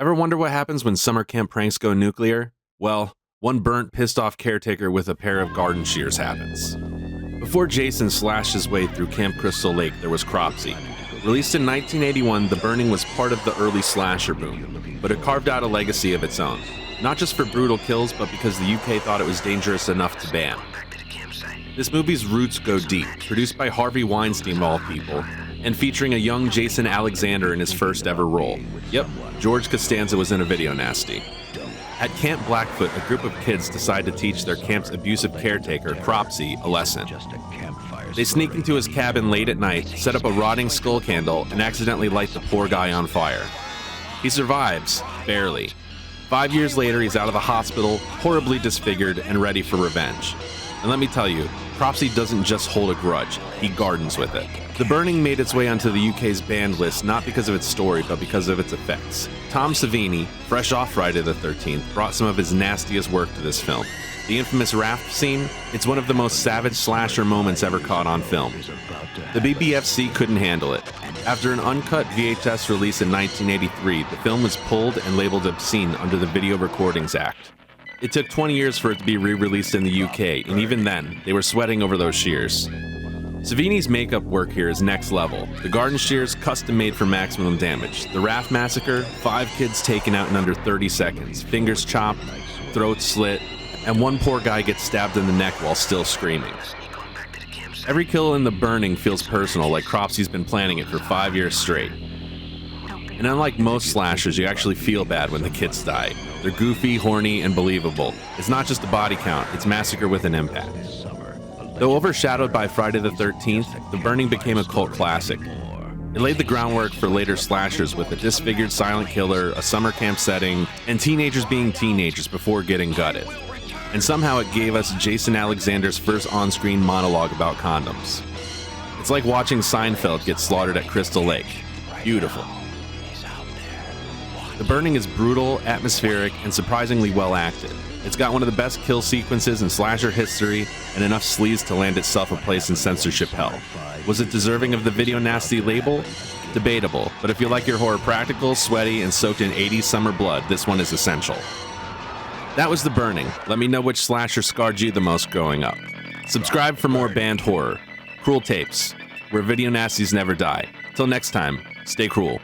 Ever wonder what happens when summer camp pranks go nuclear? Well, one burnt, pissed off caretaker with a pair of garden shears happens. Before Jason slashed his way through Camp Crystal Lake, there was Cropsey. Released in 1981, The Burning was part of the early slasher boom, but it carved out a legacy of its own. Not just for brutal kills, but because the UK thought it was dangerous enough to ban. This movie's roots go deep, produced by Harvey Weinstein of all people, and featuring a young Jason Alexander in his first ever role. Yep, George Costanza was in a video nasty. At Camp Blackfoot, a group of kids decide to teach their camp's abusive caretaker, Cropsey, a lesson. They sneak into his cabin late at night, set up a rotting skull candle, and accidentally light the poor guy on fire. He survives, barely. 5 years later, he's out of the hospital, horribly disfigured, and ready for revenge. And let me tell you, Cropsey doesn't just hold a grudge, he gardens with it. The Burning made its way onto the UK's banned list not because of its story, but because of its effects. Tom Savini, fresh off Friday the 13th, brought some of his nastiest work to this film. The infamous raft scene, it's one of the most savage slasher moments ever caught on film. The BBFC couldn't handle it. After an uncut VHS release in 1983, the film was pulled and labeled obscene under the Video Recordings Act. It took 20 years for it to be re-released in the UK, and even then, they were sweating over those shears. Savini's makeup work here is next level. The garden shears, custom made for maximum damage. The raft massacre, 5 kids taken out in under 30 seconds, fingers chopped, throats slit, and one poor guy gets stabbed in the neck while still screaming. Every kill in The Burning feels personal, like Cropsey's been planning it for 5 years straight. And unlike most slashers, you actually feel bad when the kids die. They're goofy, horny, and believable. It's not just a body count, it's massacre with an impact. Though overshadowed by Friday the 13th, The Burning became a cult classic. It laid the groundwork for later slashers with a disfigured silent killer, a summer camp setting, and teenagers being teenagers before getting gutted. And somehow it gave us Jason Alexander's first on-screen monologue about condoms. It's like watching Seinfeld get slaughtered at Crystal Lake. Beautiful. The Burning is brutal, atmospheric, and surprisingly well acted. It's got one of the best kill sequences in slasher history, and enough sleaze to land itself a place in censorship hell. Was it deserving of the video nasty label? Debatable, but if you like your horror practical, sweaty, and soaked in 80s summer blood, this one is essential. That was The Burning. Let me know which slasher scarred you the most growing up. Subscribe for more banned horror. Cruel Tapes, where video nasties never die. Till next time, stay cruel.